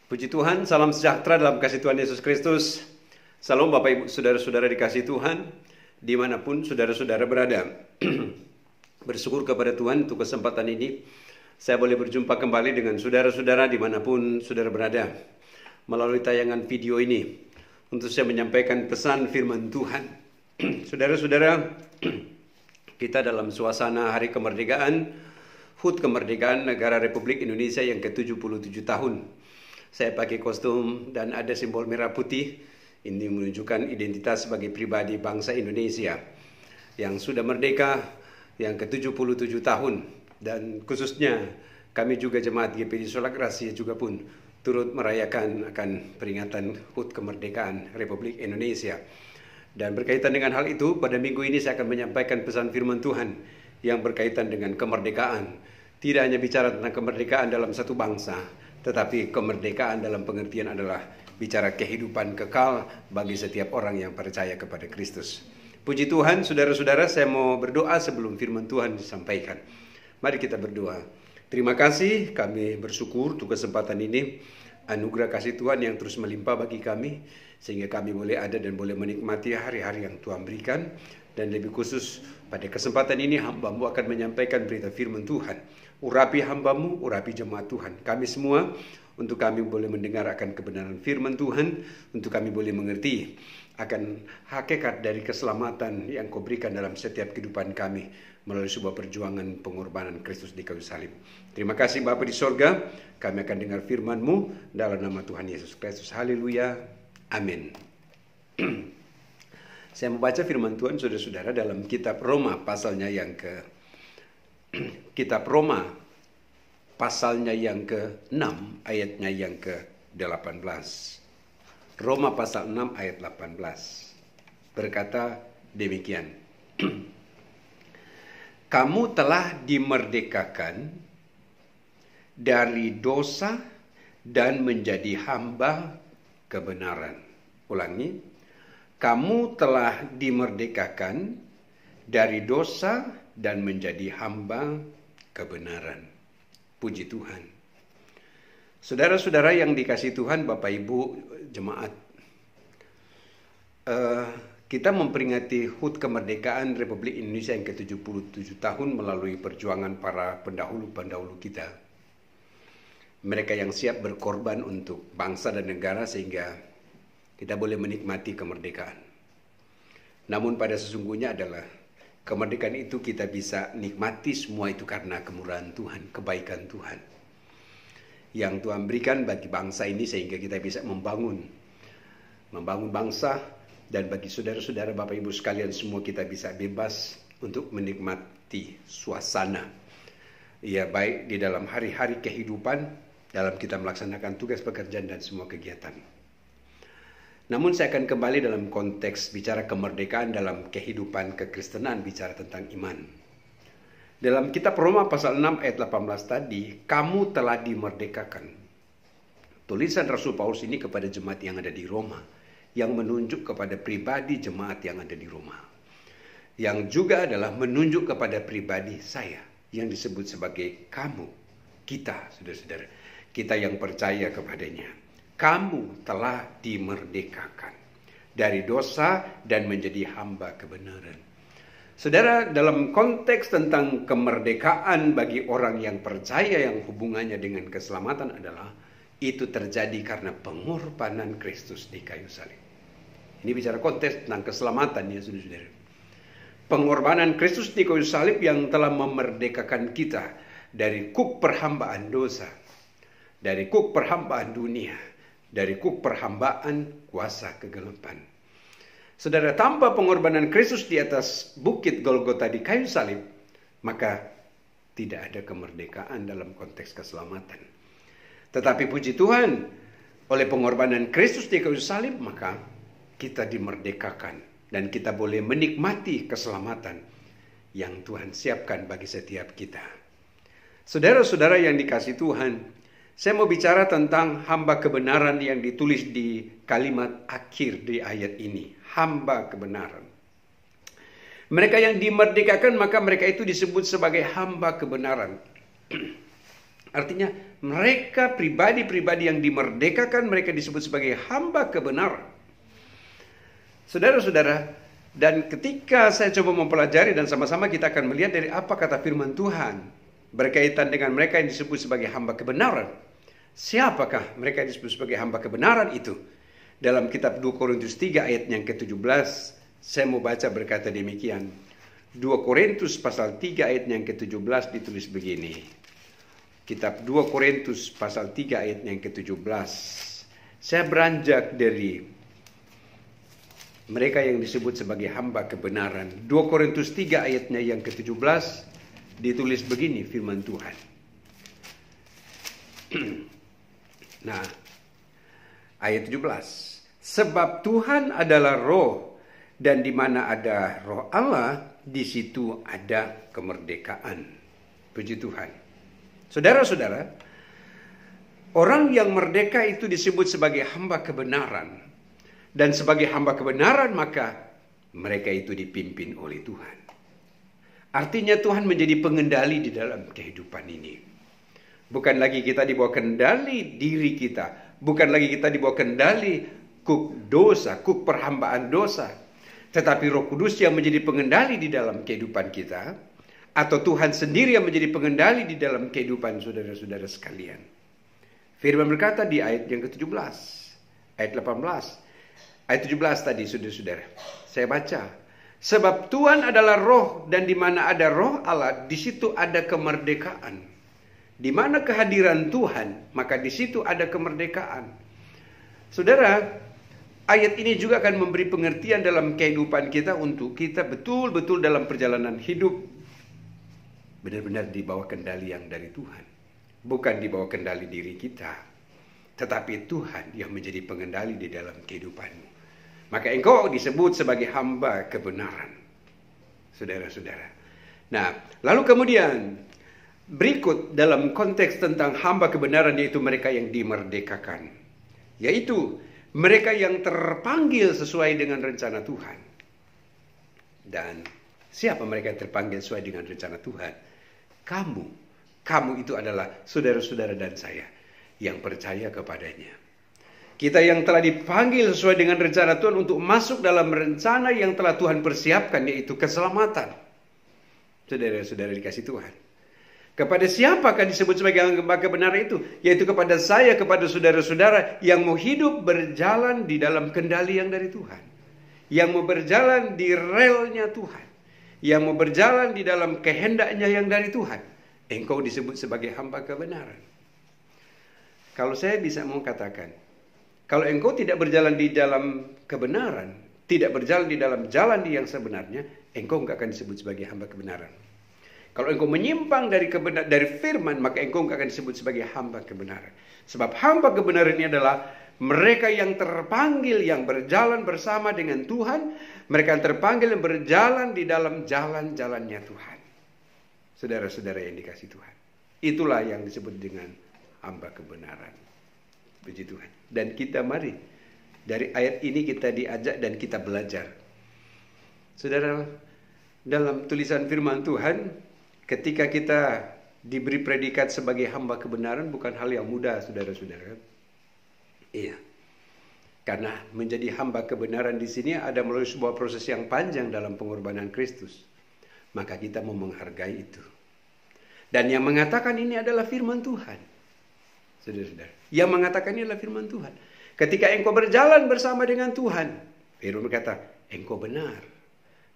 Puji Tuhan, salam sejahtera dalam kasih Tuhan Yesus Kristus. Salam Bapak Ibu, Saudara-saudara dikasih Tuhan, dimanapun saudara-saudara berada. Bersyukur kepada Tuhan untuk kesempatan ini. Saya boleh berjumpa kembali dengan saudara-saudara dimanapun saudara berada. Melalui tayangan video ini, untuk saya menyampaikan pesan firman Tuhan. Saudara-saudara, kita dalam suasana Hari Kemerdekaan, HUT Kemerdekaan Negara Republik Indonesia yang ke-77 tahun. Saya pakai kostum dan ada simbol merah putih. Ini menunjukkan identitas sebagai pribadi bangsa Indonesia yang sudah merdeka yang ke-77 tahun. Dan khususnya kami juga jemaat GPD Solak Rahasia juga pun turut merayakan akan peringatan HUT Kemerdekaan Republik Indonesia. Dan berkaitan dengan hal itu, pada minggu ini saya akan menyampaikan pesan firman Tuhan yang berkaitan dengan kemerdekaan. Tidak hanya bicara tentang kemerdekaan dalam satu bangsa, tetapi kemerdekaan dalam pengertian adalah bicara kehidupan kekal bagi setiap orang yang percaya kepada Kristus. Puji Tuhan, saudara-saudara, saya mau berdoa sebelum firman Tuhan disampaikan. Mari kita berdoa. Terima kasih, kami bersyukur untuk kesempatan ini. Anugerah kasih Tuhan yang terus melimpah bagi kami, sehingga kami boleh ada dan boleh menikmati hari-hari yang Tuhan berikan. Dan lebih khusus pada kesempatan ini hamba-Mu akan menyampaikan berita firman Tuhan. Urapi hamba-Mu, urapi jemaat Tuhan. Kami semua, untuk kami boleh mendengar akan kebenaran firman Tuhan, untuk kami boleh mengerti akan hakikat dari keselamatan yang Kau berikan dalam setiap kehidupan kami melalui sebuah perjuangan pengorbanan Kristus di kayu salib. Terima kasih Bapa di sorga, kami akan dengar firman-Mu dalam nama Tuhan Yesus Kristus. Haleluya. Amin. Saya membaca firman Tuhan saudara-saudara dalam kitab Roma pasalnya yang Kitab Roma pasalnya yang ke-6 ayatnya yang ke-18. Roma pasal 6 ayat 18 berkata demikian. Kamu telah dimerdekakan dari dosa dan menjadi hamba kebenaran. Ulangi. Kamu telah dimerdekakan dari dosa dan menjadi hamba kebenaran. Puji Tuhan. Saudara-saudara yang dikasihi Tuhan, Bapak Ibu jemaat, kita memperingati HUT Kemerdekaan Republik Indonesia yang ke-77 tahun melalui perjuangan para pendahulu-pendahulu kita. Mereka yang siap berkorban untuk bangsa dan negara sehingga kita boleh menikmati kemerdekaan. Namun pada sesungguhnya adalah kemerdekaan itu kita bisa nikmati semua itu karena kemurahan Tuhan, kebaikan Tuhan. Yang Tuhan berikan bagi bangsa ini sehingga kita bisa membangun bangsa, dan bagi saudara-saudara Bapak Ibu sekalian semua kita bisa bebas untuk menikmati suasana. Ya, baik di dalam hari-hari kehidupan, dalam kita melaksanakan tugas pekerjaan dan semua kegiatan. Namun saya akan kembali dalam konteks bicara kemerdekaan dalam kehidupan kekristenan, bicara tentang iman. Dalam kitab Roma pasal 6 ayat 18 tadi, kamu telah dimerdekakan. Tulisan Rasul Paulus ini kepada jemaat yang ada di Roma, yang menunjuk kepada pribadi jemaat yang ada di Roma. Yang juga adalah menunjuk kepada pribadi saya, yang disebut sebagai kamu, kita, saudara-saudara. Kita yang percaya kepadanya. Kamu telah dimerdekakan dari dosa dan menjadi hamba kebenaran. Saudara, dalam konteks tentang kemerdekaan bagi orang yang percaya yang hubungannya dengan keselamatan adalah itu terjadi karena pengorbanan Kristus di kayu salib. Ini bicara konteks tentang keselamatan ya saudara-saudara. Pengorbanan Kristus di kayu salib yang telah memerdekakan kita dari kuk perhambaan dosa, dari kuk perhambaan dunia, dari kuk perhambaan kuasa kegelapan. Saudara, tanpa pengorbanan Kristus di atas bukit Golgota di kayu salib, maka tidak ada kemerdekaan dalam konteks keselamatan. Tetapi puji Tuhan, oleh pengorbanan Kristus di kayu salib, maka kita dimerdekakan dan kita boleh menikmati keselamatan yang Tuhan siapkan bagi setiap kita. Saudara-saudara yang dikasihi Tuhan, saya mau bicara tentang hamba kebenaran yang ditulis di kalimat akhir di ayat ini. Hamba kebenaran. Mereka yang dimerdekakan maka mereka itu disebut sebagai hamba kebenaran. Artinya mereka pribadi-pribadi yang dimerdekakan, mereka disebut sebagai hamba kebenaran. Saudara-saudara, dan ketika saya coba mempelajari dan sama-sama kita akan melihat dari apa kata firman Tuhan berkaitan dengan mereka yang disebut sebagai hamba kebenaran. Siapakah mereka yang disebut sebagai hamba kebenaran itu? Dalam kitab 2 Korintus 3 ayat yang ke-17, saya mau baca berkata demikian. 2 Korintus pasal 3 ayat yang ke-17 ditulis begini. Kitab 2 Korintus pasal 3 ayat yang ke-17. Saya beranjak dari mereka yang disebut sebagai hamba kebenaran. 2 Korintus 3 ayatnya yang ke-17 ditulis begini firman Tuhan. Nah, ayat 17. Sebab Tuhan adalah roh, dan di mana ada roh Allah, di situ ada kemerdekaan. Puji Tuhan. Saudara-saudara, orang yang merdeka itu disebut sebagai hamba kebenaran. Dan sebagai hamba kebenaran maka mereka itu dipimpin oleh Tuhan. Artinya Tuhan menjadi pengendali di dalam kehidupan ini. Bukan lagi kita dibawa kendali diri kita. Bukan lagi kita dibawa kendali kuk dosa, kuk perhambaan dosa. Tetapi Roh Kudus yang menjadi pengendali di dalam kehidupan kita. Atau Tuhan sendiri yang menjadi pengendali di dalam kehidupan saudara-saudara sekalian. Firman berkata di ayat yang ke-17. Ayat 18. Ayat 17 tadi saudara-saudara. Saya baca. Sebab Tuhan adalah roh, dan di mana ada roh Allah, di situ ada kemerdekaan. Di mana kehadiran Tuhan, maka di situ ada kemerdekaan. Saudara, ayat ini juga akan memberi pengertian dalam kehidupan kita untuk kita betul-betul dalam perjalanan hidup benar-benar di bawah kendali yang dari Tuhan. Bukan di bawah kendali diri kita, tetapi Tuhan yang menjadi pengendali di dalam kehidupanmu. Maka engkau disebut sebagai hamba kebenaran. Saudara-saudara. Nah, lalu kemudian berikut dalam konteks tentang hamba kebenaran, yaitu mereka yang dimerdekakan. Yaitu mereka yang terpanggil sesuai dengan rencana Tuhan. Dan siapa mereka yang terpanggil sesuai dengan rencana Tuhan? Kamu itu adalah saudara-saudara dan saya yang percaya kepadanya. Kita yang telah dipanggil sesuai dengan rencana Tuhan untuk masuk dalam rencana yang telah Tuhan persiapkan, yaitu keselamatan. Saudara-saudara dikasih Tuhan. Kepada siapakah disebut sebagai hamba kebenaran itu? Yaitu kepada saya, kepada saudara-saudara yang mau hidup berjalan di dalam kendali yang dari Tuhan. Yang mau berjalan di relnya Tuhan. Yang mau berjalan di dalam kehendaknya yang dari Tuhan. Engkau disebut sebagai hamba kebenaran. Kalau saya bisa mau katakan, kalau engkau tidak berjalan di dalam kebenaran, tidak berjalan di dalam jalan yang sebenarnya, engkau enggak akan disebut sebagai hamba kebenaran. Kalau engkau menyimpang dari firman, maka engkau enggak akan disebut sebagai hamba kebenaran. Sebab hamba kebenaran ini adalah mereka yang terpanggil, yang berjalan bersama dengan Tuhan. Mereka yang terpanggil, yang berjalan di dalam jalan-jalannya Tuhan. Saudara-saudara yang dikasih Tuhan. Itulah yang disebut dengan hamba kebenaran. Puji Tuhan. Dan kita mari, dari ayat ini kita diajak dan kita belajar. Saudara, dalam tulisan firman Tuhan, ketika kita diberi predikat sebagai hamba kebenaran, bukan hal yang mudah, saudara-saudara. Iya. Karena menjadi hamba kebenaran di sini ada melalui sebuah proses yang panjang dalam pengorbanan Kristus. Maka kita mau menghargai itu. Dan yang mengatakan ini adalah firman Tuhan. Saudara-saudara, yang mengatakan ini adalah firman Tuhan. Ketika engkau berjalan bersama dengan Tuhan, firman berkata, engkau benar.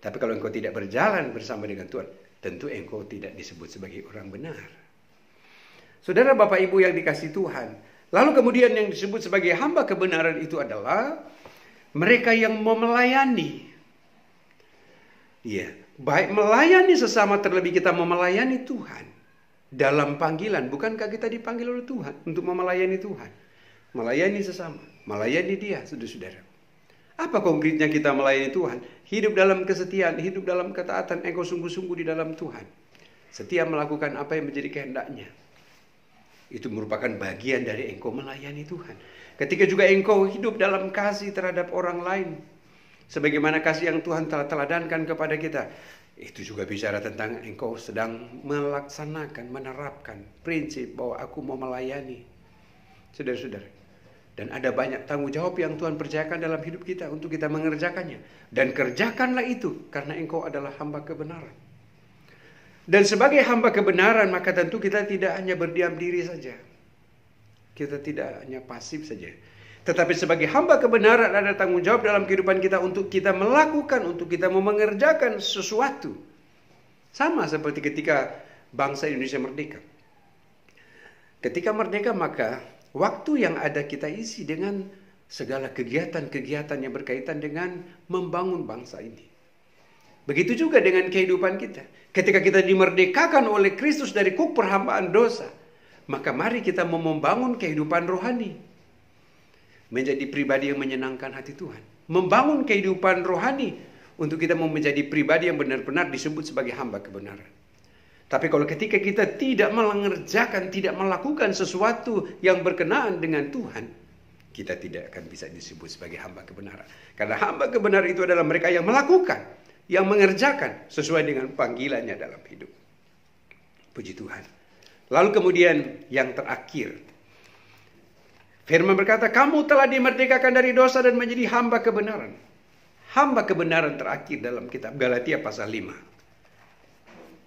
Tapi kalau engkau tidak berjalan bersama dengan Tuhan, tentu engkau tidak disebut sebagai orang benar. Saudara, Bapak Ibu yang dikasih Tuhan. Lalu kemudian yang disebut sebagai hamba kebenaran itu adalah mereka yang mau melayani. Iya, baik melayani sesama, terlebih kita mau melayani Tuhan. Dalam panggilan, bukankah kita dipanggil oleh Tuhan untuk melayani Tuhan? Melayani sesama, melayani Dia, saudara-saudara. Apa konkretnya kita melayani Tuhan? Hidup dalam kesetiaan, hidup dalam ketaatan, engkau sungguh-sungguh di dalam Tuhan. Setia melakukan apa yang menjadi kehendaknya. Itu merupakan bagian dari engkau melayani Tuhan. Ketika juga engkau hidup dalam kasih terhadap orang lain. Sebagaimana kasih yang Tuhan telah teladankan kepada kita. Itu juga bicara tentang engkau sedang melaksanakan, menerapkan prinsip bahwa aku mau melayani. Saudara-saudara, dan ada banyak tanggung jawab yang Tuhan percayakan dalam hidup kita untuk kita mengerjakannya. Dan kerjakanlah itu karena engkau adalah hamba kebenaran. Dan sebagai hamba kebenaran, maka tentu kita tidak hanya berdiam diri saja. Kita tidak hanya pasif saja. Tetapi sebagai hamba kebenaran ada tanggung jawab dalam kehidupan kita untuk kita melakukan, untuk kita mengerjakan sesuatu. Sama seperti ketika bangsa Indonesia merdeka. Ketika merdeka maka waktu yang ada kita isi dengan segala kegiatan-kegiatan yang berkaitan dengan membangun bangsa ini. Begitu juga dengan kehidupan kita. Ketika kita dimerdekakan oleh Kristus dari kuk perhambaan dosa, maka mari kita membangun kehidupan rohani. Menjadi pribadi yang menyenangkan hati Tuhan. Membangun kehidupan rohani untuk kita menjadi pribadi yang benar-benar disebut sebagai hamba kebenaran. Tapi kalau ketika kita tidak mengerjakan, tidak melakukan sesuatu yang berkenaan dengan Tuhan, kita tidak akan bisa disebut sebagai hamba kebenaran. Karena hamba kebenaran itu adalah mereka yang melakukan, yang mengerjakan sesuai dengan panggilannya dalam hidup. Puji Tuhan. Lalu kemudian yang terakhir, firman berkata, kamu telah dimerdekakan dari dosa dan menjadi hamba kebenaran. Hamba kebenaran terakhir dalam kitab Galatia pasal 5.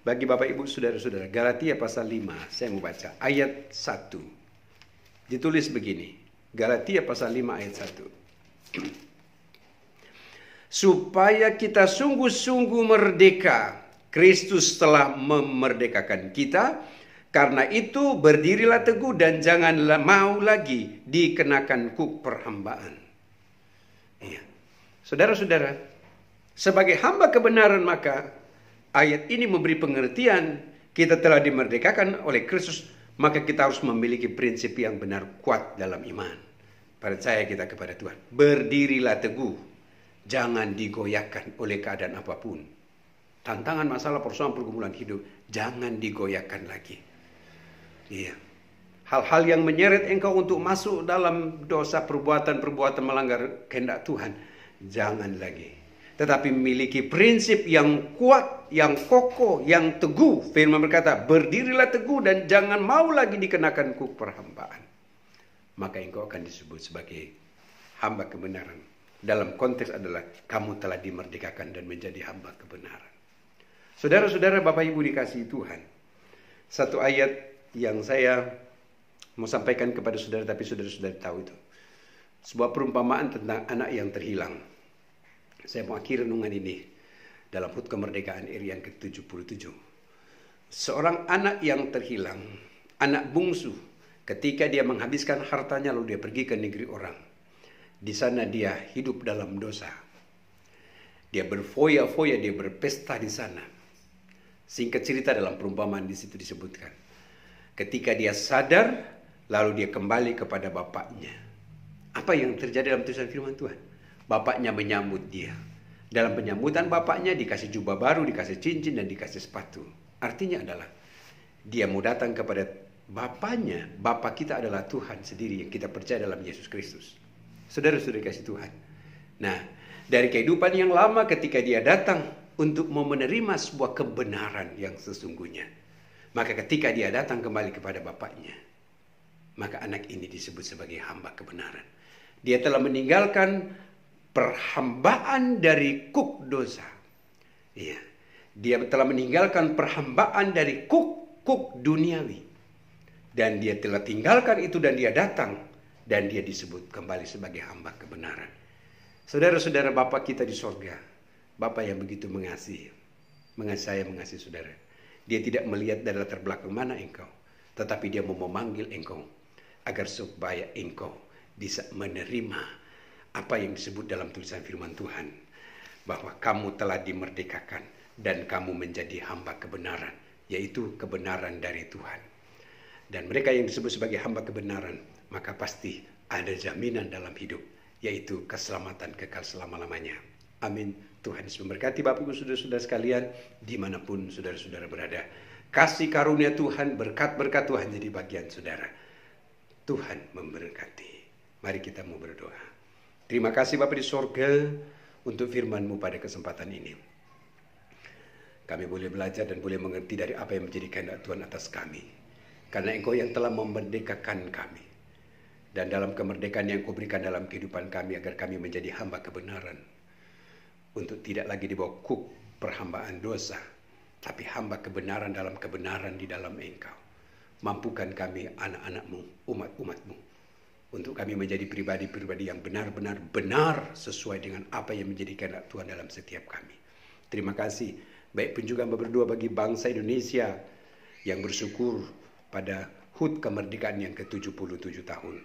Bagi Bapak Ibu Saudara-saudara, Galatia pasal 5, saya mau baca ayat 1. Ditulis begini, Galatia pasal 5 ayat 1. Supaya kita sungguh-sungguh merdeka, Kristus telah memerdekakan kita. Karena itu berdirilah teguh dan janganlah mau lagi dikenakan kuk perhambaan. Iya. Saudara-saudara, sebagai hamba kebenaran maka ayat ini memberi pengertian kita telah dimerdekakan oleh Kristus, maka kita harus memiliki prinsip yang benar kuat dalam iman. Percaya kita kepada Tuhan. Berdirilah teguh, jangan digoyahkan oleh keadaan apapun. Tantangan, masalah, persoalan, pergumulan hidup, jangan digoyahkan lagi. Iya. Hal-hal yang menyeret engkau untuk masuk dalam dosa, perbuatan-perbuatan melanggar kehendak Tuhan, jangan lagi. Tetapi memiliki prinsip yang kuat, yang kokoh, yang teguh. Firman berkata, berdirilah teguh dan jangan mau lagi dikenakan kuk perhambaan. Maka engkau akan disebut sebagai hamba kebenaran. Dalam konteks adalah kamu telah dimerdekakan dan menjadi hamba kebenaran. Saudara-saudara, Bapak Ibu dikasihi Tuhan. Satu ayat yang saya mau sampaikan kepada saudara, tapi saudara-saudara tahu itu. Sebuah perumpamaan tentang anak yang terhilang. Saya mau akhiri renungan ini dalam HUT Kemerdekaan RI yang ke-77. Seorang anak yang terhilang, anak bungsu, ketika dia menghabiskan hartanya lalu dia pergi ke negeri orang. Di sana dia hidup dalam dosa. Dia berfoya-foya, dia berpesta di sana. Singkat cerita dalam perumpamaan di situ disebutkan. Ketika dia sadar, lalu dia kembali kepada bapaknya. Apa yang terjadi dalam tulisan firman Tuhan? Bapaknya menyambut dia. Dalam penyambutan bapaknya dikasih jubah baru, dikasih cincin, dan dikasih sepatu. Artinya adalah dia mau datang kepada bapaknya. Bapa kita adalah Tuhan sendiri yang kita percaya dalam Yesus Kristus. Saudara-saudara kasih Tuhan. Nah, dari kehidupan yang lama ketika dia datang untuk mau menerima sebuah kebenaran yang sesungguhnya. Maka ketika dia datang kembali kepada bapaknya, maka anak ini disebut sebagai hamba kebenaran. Dia telah meninggalkan perhambaan dari kuk dosa. Iya. Dia telah meninggalkan perhambaan dari kuk duniawi. Dan dia telah tinggalkan itu dan dia datang. Dan dia disebut kembali sebagai hamba kebenaran. Saudara-saudara, Bapa kita di sorga, Bapa yang begitu mengasihi. Mengasihi saya, mengasihi saudara. Dia tidak melihat dari latar belakang mana engkau. Tetapi dia mau memanggil engkau. Agar supaya engkau bisa menerima apa yang disebut dalam tulisan firman Tuhan. Bahwa kamu telah dimerdekakan. Dan kamu menjadi hamba kebenaran. Yaitu kebenaran dari Tuhan. Dan mereka yang disebut sebagai hamba kebenaran. Maka pasti ada jaminan dalam hidup. Yaitu keselamatan kekal selama-lamanya. Amin. Tuhan Yesus memberkati Bapak Ibu saudara-saudara sekalian dimanapun saudara-saudara berada. Kasih karunia Tuhan, berkat-berkat Tuhan jadi bagian saudara. Tuhan memberkati. Mari kita mau berdoa. Terima kasih Bapa di sorga untuk firman-Mu pada kesempatan ini. Kami boleh belajar dan boleh mengerti dari apa yang menjadi kehendak Tuhan atas kami. Karena Engkau yang telah memerdekakan kami. Dan dalam kemerdekaan yang Kau berikan dalam kehidupan kami, agar kami menjadi hamba kebenaran. Untuk tidak lagi dibawa kuk perhambaan dosa, tapi hamba kebenaran dalam kebenaran di dalam Engkau. Mampukan kami anak-anak-Mu, umat-umat-Mu, untuk kami menjadi pribadi-pribadi yang benar-benar benar sesuai dengan apa yang menjadi kehendak Tuhan dalam setiap kami. Terima kasih, baik pun juga berdua bagi bangsa Indonesia yang bersyukur pada HUT kemerdekaan yang ke-77 tahun.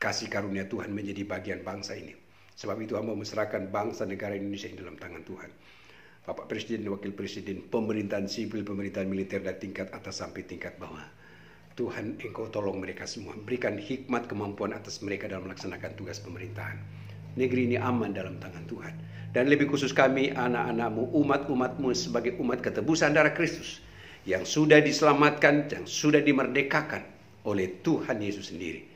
Kasih karunia Tuhan menjadi bagian bangsa ini. Sebab itu hamba menyerahkan bangsa negara Indonesia ini dalam tangan Tuhan. Bapak Presiden, Wakil Presiden, pemerintahan sipil, pemerintahan militer dan tingkat atas sampai tingkat bawah. Tuhan, Engkau tolong mereka semua. Berikan hikmat kemampuan atas mereka dalam melaksanakan tugas pemerintahan. Negeri ini aman dalam tangan Tuhan. Dan lebih khusus kami, anak-anak-Mu, umat-umat-Mu sebagai umat ketebusan darah Kristus, yang sudah diselamatkan, yang sudah dimerdekakan oleh Tuhan Yesus sendiri.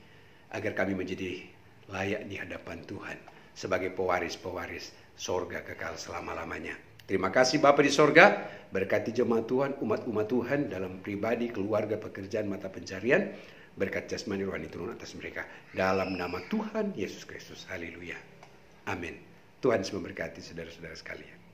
Agar kami menjadi layak di hadapan Tuhan sebagai pewaris-pewaris sorga kekal selama-lamanya. Terima kasih Bapa di sorga, berkati jemaat Tuhan, umat-umat Tuhan dalam pribadi, keluarga, pekerjaan, mata pencarian, berkat jasmani rohani turun atas mereka. Dalam nama Tuhan Yesus Kristus. Haleluya. Amin. Tuhan memberkati saudara-saudara sekalian.